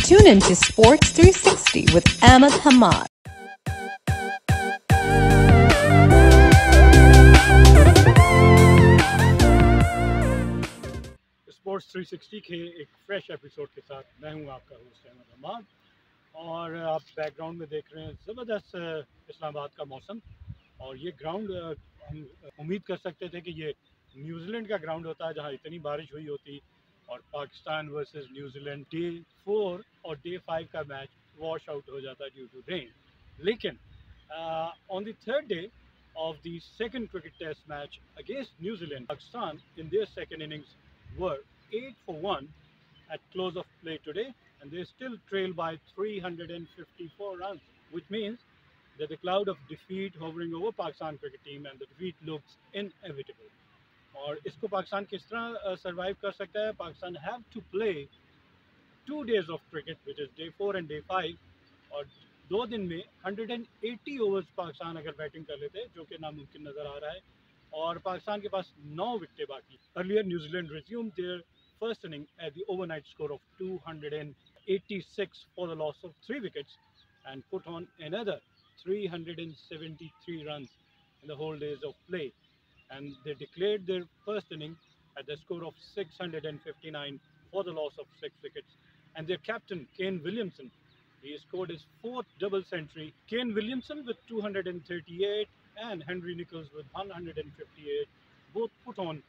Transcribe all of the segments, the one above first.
Tune in to Sports 360 with Ahmed Hammad. Sports 360 के एक fresh episode के साथ मैं हूं आपका होस्ट अहमद हम्माद और आप बैकग्राउंड में देख रहे हैं ज़बरदस्त इस्लामाबाद का मौसम। और ये ग्राउंड हम उम्मीद कर सकते थे कि ये न्यूजीलैंड का ग्राउंड होता है जहां इतनी बारिश हुई होती और पाकिस्तान वर्सेस न्यूजीलैंड डे 4 और डे 5 का मैच वॉश आउट हो जाता ड्यू टू रेन। लेकिन on the third day of the second cricket test match against New Zealand, Pakistan in their second innings were 8 for 1 at close of play today, and they still trail by 354 runs, which means that the cloud of defeat hovering over Pakistan cricket team and the defeat looks inevitable. और इसको पाकिस्तान किस तरह survive कर सकता है? Pakistan have to play 2 days of cricket, which is day 4 and day 5, और 2 दिन में 180 ओवर्स पाकिस्तान अगर बैटिंग कर लेते जो कि नामुमकिन नज़र आ रहा है, और पाकिस्तान के पास 9 विकेटें बाकी। Earlier New Zealand resumed their first inning at the overnight score of 286 for the loss of 3 wickets and put on another 373 runs in the whole days of play, and they declared their first inning at the score of 659 for the loss of 6 wickets. And their captain Kane Williamson, he scored his 4th double century. Kane Williamson with 238 and Henry Nicholls with 158 both put on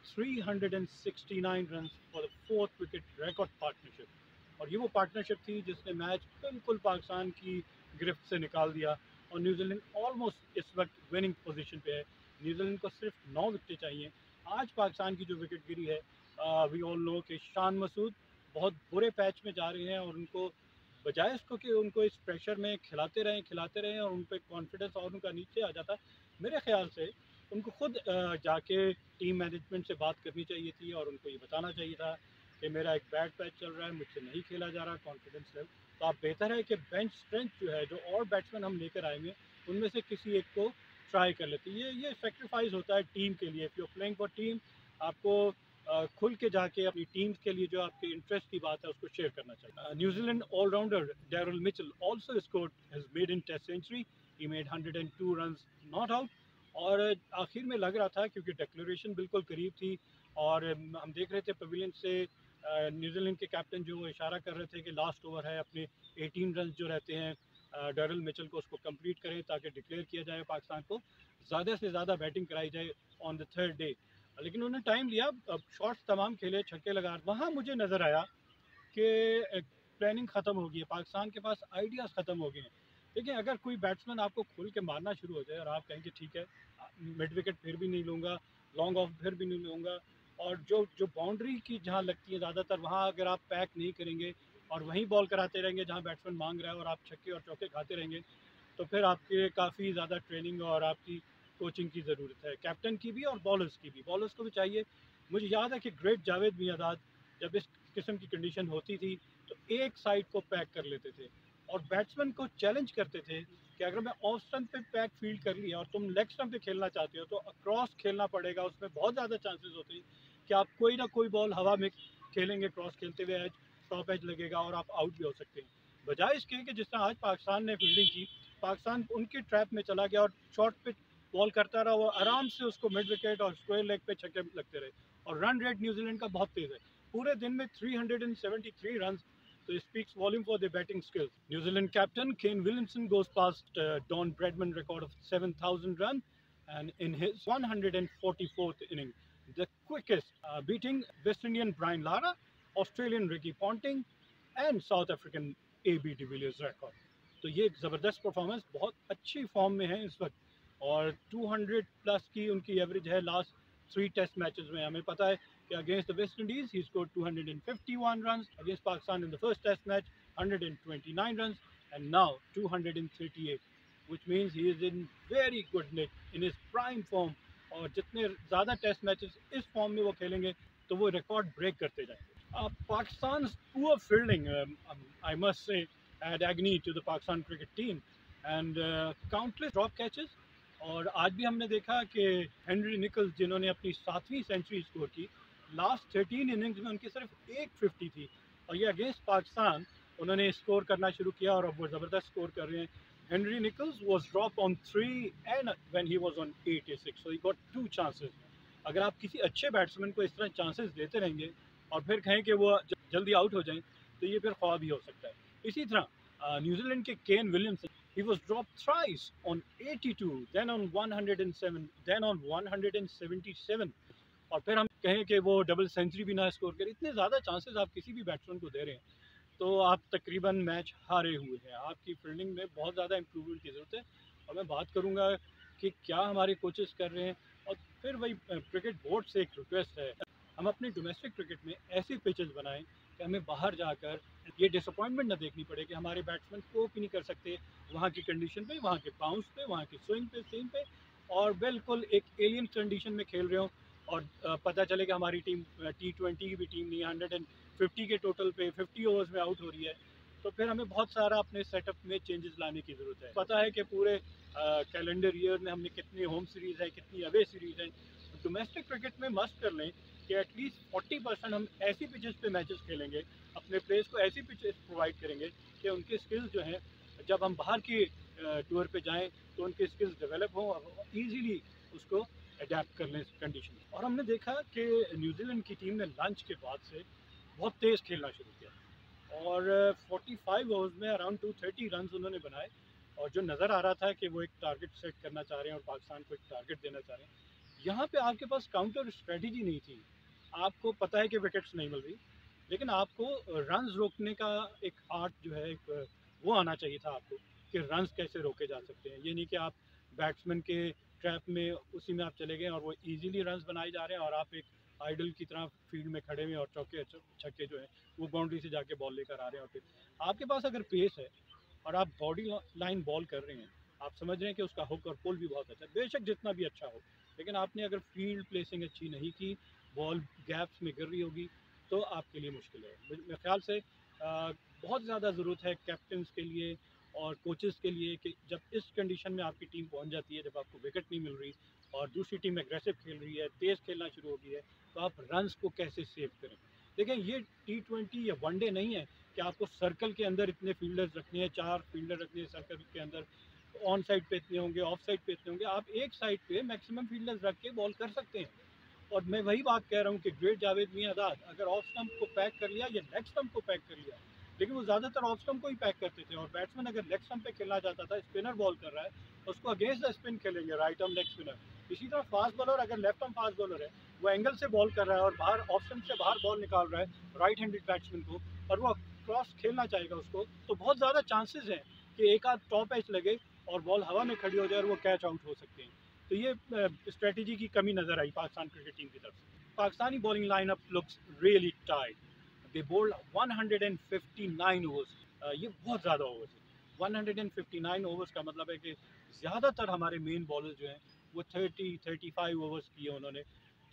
369 runs for the 4th wicket record partnership. और ये वो partnership थी जिसने match बिल्कुल पाकिस्तान की गिरफ्त से निकाल दिया और न्यूजीलैंड ऑलमोस्ट इस वक्त विनिंग पोजीशन पे है। न्यूजीलैंड को सिर्फ 9 विकेटें चाहिए। आज पाकिस्तान की जो विकेट गिरी है, वी ऑल नो कि शान मसूद बहुत बुरे पैच में जा रहे हैं और उनको बजाय इसको कि उनको इस प्रेशर में खिलाते रहें और उन पर कॉन्फिडेंस और उनका नीचे आ जाता, मेरे ख्याल से उनको खुद जाके टीम मैनेजमेंट से बात करनी चाहिए थी और उनको ये बताना चाहिए था कि मेरा एक बैड पैच चल रहा है, मुझसे नहीं खेला जा रहा कॉन्फिडेंस लेवल। तो आप बेहतर है कि बेंच स्ट्रेंथ जो है, जो और बैट्समैन हम लेकर आएंगे उनमें से किसी एक को ट्राई कर लेते। ये सेक्रीफाइस होता है टीम के लिए। If you are playing for team, आपको खुल के जाके अपनी टीम के लिए जो आपके इंटरेस्ट की बात है उसको शेयर करना चाहिए। New Zealand all rounder Daryl Mitchell also scored his maiden test century. He made 102 runs not out. और आखिर में लग रहा था, क्योंकि डिक्लेरेशन बिल्कुल करीब थी और हम देख रहे थे पवेलियन से न्यूजीलैंड के कैप्टन जो इशारा कर रहे थे कि लास्ट ओवर है, अपने 18 रन जो रहते हैं डैरल मिचेल को उसको कंप्लीट करें ताकि डिक्लेयर किया जाए पाकिस्तान को ज़्यादा से ज़्यादा बैटिंग कराई जाए ऑन द थर्ड डे। लेकिन उन्होंने टाइम लिया, अब शॉट्स तमाम खेले, छक्के लगा। वहाँ मुझे नज़र आया कि प्लानिंग ख़त्म हो गई है, पाकिस्तान के पास आइडियाज़ ख़त्म हो गए हैं। देखिए, अगर कोई बैट्समैन आपको खुल के मारना शुरू हो जाए और आप कहेंगे ठीक है मिड विकेट फिर भी नहीं लूँगा, लॉन्ग ऑफ फिर भी नहीं लूँगा, और जो जो बाउंड्री की जहाँ लगती है ज़्यादातर वहाँ अगर आप पैक नहीं करेंगे और वहीं बॉल कराते रहेंगे जहाँ बैट्समैन मांग रहा है और आप छक्के और चौके खाते रहेंगे, तो फिर आपके काफ़ी ज़्यादा ट्रेनिंग और आपकी कोचिंग की ज़रूरत है, कैप्टन की भी और बॉलर्स की भी। बॉलर्स को भी चाहिए। मुझे याद है कि ग्रेट जावेद मियांदाद जब इस किस्म की कंडीशन होती थी तो एक साइड को पैक कर लेते थे और बैट्समैन को चैलेंज करते थे कि अगर मैं ऑफ स्टंप पे पैक फील्ड कर लिया और तुम लेग स्टंप पे खेलना चाहते हो तो अक्रॉस खेलना पड़ेगा। उसमें बहुत ज़्यादा चांसेस होते हैं कि आप कोई ना कोई बॉल हवा में खेलेंगे, क्रॉस खेलते हुए एज टॉप एज लगेगा और आप आउट भी हो सकते हैं। बजाय इसके कि जिस तरह आज पाकिस्तान ने फील्डिंग की, पाकिस्तान उनके ट्रैप में चला गया और शॉर्ट पिच बॉल करता रहा, वो आराम से उसको मिड विकेट और स्क्वायर लेग पे छक्के लगते रहे। और रन रेट न्यूजीलैंड का बहुत तेज़ है, पूरे दिन में 373 run. So it speaks volume for their batting skills. New Zealand captain Kane Williamson goes past Don Bradman record of 7,000 run, and in his 144th inning, the quickest, beating West Indian Brian Lara, Australian Ricky Ponting, and South African AB de Villiers record. तो ये एक ज़बरदस्त performance, बहुत अच्छी form में है इस वक्त और 200 प्लस की उनकी एवरेज है लास्ट 3 टेस्ट मैचेस में। हमें पता है कि against the West Indies he scored 251 run, against Pakistan in the first test match 129 run and now 238, which means he is in very good nick in his prime form. और जितने ज़्यादा test matches इस form में वो खेलेंगे तो वो record break करते जाएंगे। Pakistan poor fielding, I must say, had agony to the Pakistan cricket team and countless drop catches। और आज भी हमने देखा कि हेनरी निकल्स जिन्होंने अपनी 7वीं सेंचुरी स्कोर की, लास्ट 13 इनिंग्स में उनकी सिर्फ एक 50 थी और ये अगेंस्ट पाकिस्तान उन्होंने स्कोर करना शुरू किया और अब वो ज़बरदस्त स्कोर कर रहे हैं। Henry Nicholls was drop on 3 and when he was on 86, so he got 2 chances. अगर आप किसी अच्छे बैट्समैन को इस तरह चांसेस देते रहेंगे और फिर कहें कि वो जल्दी आउट हो जाएं, तो ये फिर ख्वाब ही हो सकता है। इसी तरह न्यूजीलैंड के Kane Williamson, he was dropped thrice on 82, then on 107, then on 177, और फिर हम कहें कि वो डबल सेंचुरी भी ना स्कोर करे। इतने ज़्यादा चांसेस आप किसी भी बैट्समैन को दे रहे हैं तो आप तकरीबन मैच हारे हुए हैं। आपकी फील्डिंग में बहुत ज़्यादा इम्प्रूवमेंट की ज़रूरत है। और मैं बात करूँगा कि क्या हमारे कोचेस कर रहे हैं। और फिर वही क्रिकेट बोर्ड से एक रिक्वेस्ट है, हम अपने डोमेस्टिक क्रिकेट में ऐसी पिचेस बनाएं कि हमें बाहर जाकर ये डिसअपॉइंटमेंट ना देखनी पड़े कि हमारे बैट्समैन कोप ही नहीं कर सकते वहाँ की कंडीशन पे, वहाँ के बाउंस पे, वहाँ की स्विंग पे, सीम पे, और बिल्कुल एक एलियन कंडीशन में खेल रहे हो। और पता चले कि हमारी टीम T20 की भी टीम नहीं है, 150 के टोटल पे 50 ओवर्स में आउट हो रही है। तो फिर हमें बहुत सारा अपने सेटअप में चेंजेस लाने की ज़रूरत है। पता है कि पूरे कैलेंडर ईयर में हमने कितनी होम सीरीज़ है, कितनी अवे सीरीज़ है। डोमेस्टिक क्रिकेट में मस्ट कर लें कि एटलीस्ट 40% हम ऐसी पिचेस पे मैचेस खेलेंगे, अपने प्लेयर्स को ऐसी पिचेस प्रोवाइड करेंगे कि उनके स्किल्स जो हैं जब हम बाहर की टूर पे जाएं तो उनके स्किल्स डेवलप हों और ईजीली उसको अडेप्ट कर लें कंडीशन। और हमने देखा कि न्यूजीलैंड की टीम ने लंच के बाद से बहुत तेज़ खेलना शुरू किया और 45 ओवर्स में अराउंड 230 रन उन्होंने बनाए। और जो नज़र आ रहा था कि वो एक टारगेट सेट करना चाह रहे हैं और पाकिस्तान को एक टारगेट देना चाह रहे हैं। यहाँ पे आपके पास काउंटर स्ट्रेटजी नहीं थी। आपको पता है कि विकेट्स नहीं मिल रही, लेकिन आपको रन्स रोकने का एक आर्ट जो है, एक वो आना चाहिए था आपको कि रन्स कैसे रोके जा सकते हैं। ये नहीं कि आप बैट्समैन के ट्रैप में उसी में आप चले गए और वो इजीली रन्स बनाए जा रहे हैं और आप एक आइडल की तरह फील्ड में खड़े हुए और चौके छक्के जो है वो बाउंड्री से जाके बॉल लेकर आ रहे हैं। और फिर आपके पास अगर पेस है और आप बॉडी लाइन बॉल कर रहे हैं, आप समझ रहे हैं कि उसका हुक और पुल भी बहुत अच्छा है, बेशक जितना भी अच्छा हो, लेकिन आपने अगर फील्ड प्लेसिंग अच्छी नहीं की, बॉल गैप्स में गिर रही होगी, तो आपके लिए मुश्किल है। मेरे ख्याल से बहुत ज़्यादा ज़रूरत है कैप्टन्स के लिए और कोचेस के लिए कि जब इस कंडीशन में आपकी टीम पहुंच जाती है, जब आपको विकेट नहीं मिल रही और दूसरी टीम एग्रेसिव खेल रही है, तेज़ खेलना शुरू हो गई है, तो आप रन्स को कैसे सेव करें। देखें, ये T20 या वनडे नहीं है कि आपको सर्कल के अंदर इतने फील्डर्स रखने हैं, 4 फील्डर रखने हैं सर्कल के अंदर, ऑन साइड पे इतने होंगे, ऑफ साइड पे इतने होंगे। आप एक साइड पे मैक्सिमम फील्डर्स रख के बॉल कर सकते हैं। और मैं वही बात कह रहा हूँ कि ग्रेट जावेद मियांदाद अगर ऑफ स्टंप को पैक कर लिया या लेग स्टंप को पैक कर लिया, लेकिन वो ज़्यादातर ऑफ स्टंप को ही पैक करते थे। और बैट्समैन अगर लेग स्टंप पे खेलना चाहता था, स्पिनर बॉल कर रहा है, उसको अगेंस्ट द स्पिन खेलेंगे, राइट आर्म लेग स्पिनर। इसी तरह फास्ट बॉलर अगर लेफ्ट आर्म फास्ट बॉलर है, वो एंगल से बॉल कर रहा है और बाहर ऑफ स्टंप से बाहर बॉल निकाल रहा है राइट हैंडेड बैट्समैन को, और वो क्रॉस खेलना चाहेगा उसको, तो बहुत ज़्यादा चांसेस हैं कि एक आध टॉप एज लगे और बॉल हवा में खड़ी हो जाए और वो कैच आउट हो सकते हैं। तो ये स्ट्रेटजी की कमी नज़र आई पाकिस्तान क्रिकेट टीम की तरफ से। Pakistani bowling lineup looks really tight. They bowled 159 overs. ये बहुत ज़्यादा ओवर्स है। 159 ओवर्स का मतलब है कि ज़्यादातर हमारे मेन बॉलर्स जो हैं वो 30-35 ओवर्स किए उन्होंने।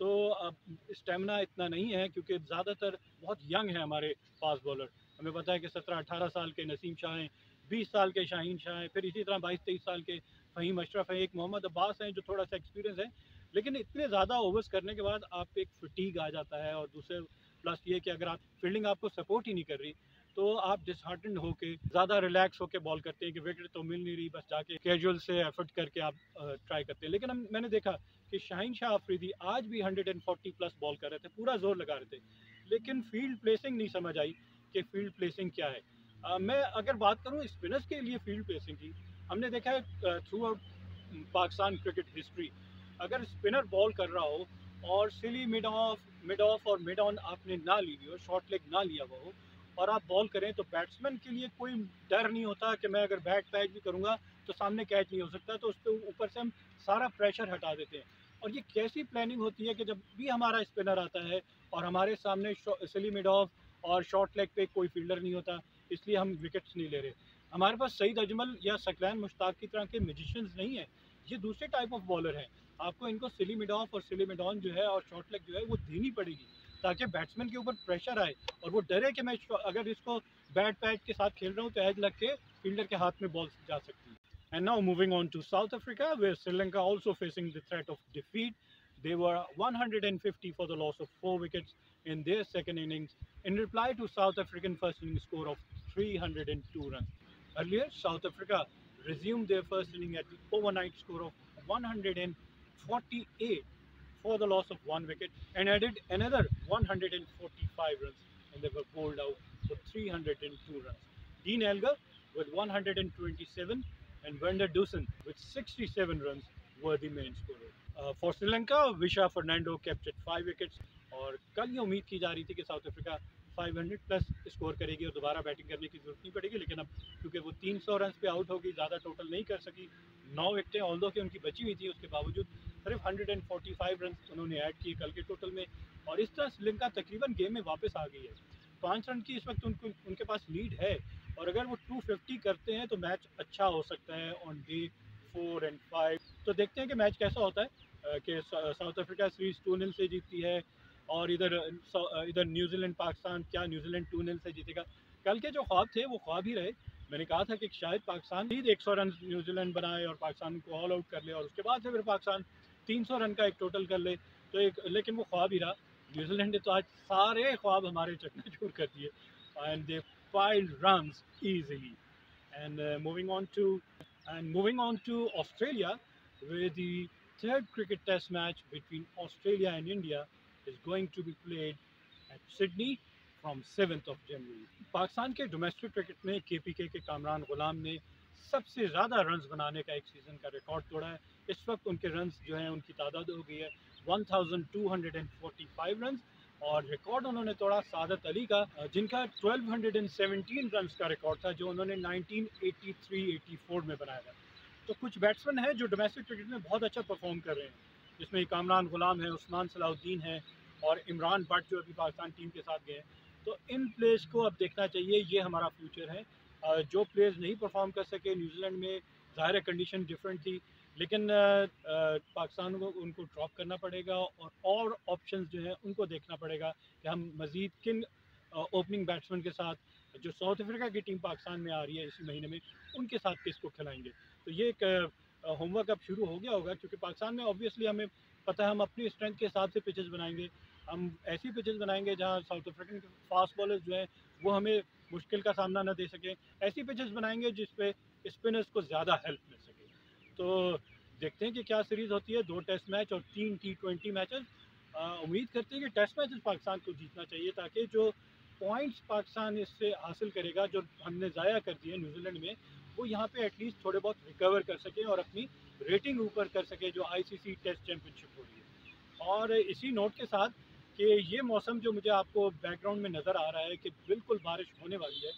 तो अब स्टेमिना इतना नहीं है क्योंकि ज़्यादातर बहुत यंग है हमारे फास्ट बॉलर। हमें पता है कि 17-18 साल के नसीम शाह हैं, 20 साल के शाहीन शाह हैं, फिर इसी तरह 22-23 साल के फ़हीम अशरफ हैं, एक मोहम्मद अब्बास हैं जो थोड़ा सा एक्सपीरियंस है। लेकिन इतने ज़्यादा ओवर्स करने के बाद आप एक फटीग आ जाता है। और दूसरे प्लस ये कि अगर आप फील्डिंग आपको सपोर्ट ही नहीं कर रही, तो आप डिसहार्टेंड होके ज़्यादा रिलैक्स होकर बॉल करते हैं कि विकेट तो मिल नहीं रही, बस जाके कैजुअल से एफर्ट करके आप ट्राई करते हैं। लेकिन मैंने देखा कि शाहीन शाह अफरीदी आज भी 140 प्लस बॉल कर रहे थे, पूरा जोर लगा रहे थे, लेकिन फील्ड प्लेसिंग नहीं समझ आई कि फील्ड प्लेसिंग क्या है। मैं अगर बात करूँ स्पिनर्स के लिए फील्ड प्लेसिंग की, हमने देखा है थ्रू पाकिस्तान क्रिकेट हिस्ट्री, अगर स्पिनर बॉल कर रहा हो और सिली मिड ऑफ और मिड ऑन आपने ना ली हुई हो, शॉर्ट लेग ना लिया हुआ हो, और आप बॉल करें, तो बैट्समैन के लिए कोई डर नहीं होता कि मैं अगर बैट पैच भी करूंगा तो सामने कैच नहीं हो सकता, तो उसके ऊपर से हम सारा प्रेशर हटा देते हैं। और ये कैसी प्लानिंग होती है कि जब भी हमारा स्पिनर आता है और हमारे सामने सिली मिड ऑफ और शॉर्ट लेग पे कोई फील्डर नहीं होता, इसलिए हम विकेट्स नहीं ले रहे। हमारे पास सईद अजमल या सकलैन मुश्ताक की तरह के मैजिशियंस नहीं है, ये दूसरे टाइप ऑफ बॉलर हैं। आपको इनको सिली मिड ऑफ और सिली मिड ऑन जो है और शॉर्ट लेग जो है वो देनी पड़ेगी, ताकि बैट्समैन के ऊपर प्रेशर आए और वो डरे कि मैं अगर इसको बैट पैड के साथ खेल रहा हूँ तो एज लग के फील्डर के हाथ में बॉल जा सकती है। And now moving on to South Africa, where Sri Lanka also facing the threat of defeat. They were 150 for the loss of 4 wickets in their second innings in reply to South African first inning score of 302 runs. Earlier, South Africa resumed their first inning at the overnight score of 148 for the loss of one wicket and added another 145 runs, and they were bowled out for 302 runs. Dean Elgar with 127 and Wender Dusen with 67 runs were the main scorers. For Sri Lanka, Visha Fernando captured 5 wickets और कल ये उम्मीद की जा रही थी कि south Africa 500 plus score करेगी और दोबारा बैटिंग करने की जरूरत नहीं पड़ेगी, लेकिन अब क्योंकि वो 300 रन पे आउट होगी, ज़्यादा टोटल नहीं कर सकी, 9 विकेटें ऑल्दो कि उनकी बची हुई थी, उसके बावजूद सिर्फ 145 रन उन्होंने ऐड किए कल के टोटल में, और इस तरह श्रीलंका तकरीबन गेम में वापस आ गई है। 5 रन की इस वक्त उनके पास लीड है, और अगर वो 250 करते हैं तो मैच अच्छा हो सकता है ऑन डे 4 और 5। तो देखते हैं कि मैच कैसा होता है कि साउथ अफ्रीका सीरीज 2-0 से जीतती है और इधर न्यूजीलैंड पाकिस्तान, क्या न्यूजीलैंड 2-0 से जीतेगा। कल के जो ख्वाब थे वो ख्वाब ही रहे। मैंने कहा था कि शायद पाकिस्तान ही 100 रन न्यूजीलैंड बनाए और पाकिस्तान को ऑल आउट कर ले, और उसके बाद से फिर पाकिस्तान 300 रन का एक टोटल कर ले, तो लेकिन वो ख्वाब ही रहा। न्यूजीलैंड ने तो आज सारे ख्वाब हमारे चकनाचूर कर दिए, and they piled runs easily. And moving on to Australia, where the third cricket test match between Australia and India is going to be played at Sydney from 7th of January. Pakistan के domestic cricket में KPK के कामरान गुलाम ने सबसे ज़्यादा runs बनाने का एक season का रिकॉर्ड तोड़ा है। इस वक्त उनके रन्स जो हैं उनकी तादाद हो गई है 1245 रन्स, और रिकॉर्ड उन्होंने तोड़ा सादत अली का, जिनका 1217 रन्स का रिकॉर्ड था जो उन्होंने 1983-84 में बनाया था। तो कुछ बैट्समैन हैं जो डोमेस्टिक क्रिकेट में बहुत अच्छा परफॉर्म कर रहे हैं, जिसमें कामरान गुलाम है, उस्मान सलाउद्दीन है और इमरान भट्ट जो अभी पाकिस्तान टीम के साथ गए हैं। तो इन प्लेयर्स को अब देखना चाहिए, ये हमारा फ्यूचर है। जो प्लेयर्स नहीं परफॉर्म कर सके न्यूजीलैंड में, ज़ाहिर कंडीशन डिफरेंट थी, लेकिन पाकिस्तान को उनको ड्रॉप करना पड़ेगा और ऑप्शंस जो हैं उनको देखना पड़ेगा कि हम मज़ीद किन ओपनिंग बैट्समैन के साथ, जो साउथ अफ्रीका की टीम पाकिस्तान में आ रही है इसी महीने में, उनके साथ किसको खिलाएंगे। तो ये एक होमवर्क अब शुरू हो गया होगा, क्योंकि पाकिस्तान में ऑब्वियसली हमें पता है हम अपनी स्ट्रेंथ के हिसाब से पिचेस बनाएंगे। हम ऐसी पिचेस बनाएंगे जहाँ साउथ अफ्रीकन फास्ट बॉलर्स जो हैं वो हमें मुश्किल का सामना न दे सकें। ऐसी पिचेस बनाएंगे जिस पे स्पिनर्स को ज़्यादा हेल्प मिल सके। तो देखते हैं कि क्या सीरीज़ होती है। 2 टेस्ट मैच और 3 T20 मैचेस। उम्मीद करते हैं कि टेस्ट मैचेस पाकिस्तान को जीतना चाहिए, ताकि जो पॉइंट्स पाकिस्तान इससे हासिल करेगा जो हमने ज़ाया कर दिए न्यूजीलैंड में, वो यहाँ पे एटलीस्ट थोड़े बहुत रिकवर कर सकें और अपनी रेटिंग ऊपर कर सके जो ICC टेस्ट चैम्पियनशिप हो रही है। और इसी नोट के साथ कि ये मौसम जो मुझे आपको बैकग्राउंड में नज़र आ रहा है कि बिल्कुल बारिश होने वाली है,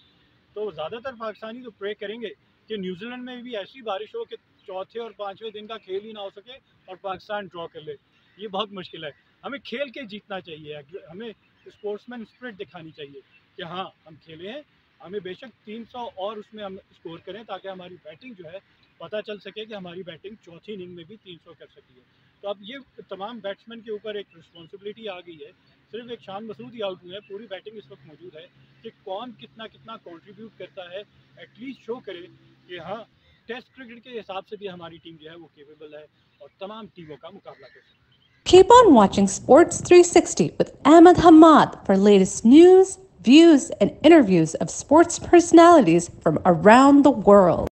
तो ज़्यादातर पाकिस्तानी तो प्रे करेंगे कि न्यूजीलैंड में भी ऐसी बारिश हो कि चौथे और 5वें दिन का खेल ही ना हो सके और पाकिस्तान ड्रॉ कर ले। ये बहुत मुश्किल है। हमें खेल के जीतना चाहिए, हमें स्पोर्ट्समैन स्पिरिट दिखानी चाहिए कि हाँ हम खेले हैं, हमें बेशक 300 और उसमें हम स्कोर करें, ताकि हमारी बैटिंग जो है पता चल सके कि हमारी बैटिंग चौथी इनिंग में भी 300 कर सकती है। तो अब ये तमाम बैट्समैन के ऊपर एक रिस्पॉन्सिबिलिटी आ गई है। सिर्फ एक शान मसूद ही आउट हुए हैं, पूरी बैटिंग इस वक्त मौजूद है कि कौन कितना कितना कंट्रीब्यूट करता है, एटलीस्ट शो करे कि हाँ टेस्ट क्रिकेट के हिसाब से भी हमारी टीम जो है वो केपेबल है और तमाम टीमों का मुकाबला कर सकती है। Keep on watching Sports 360 with Ahmed Hammad for latest news, views, and interviews of sports personalities from around the world.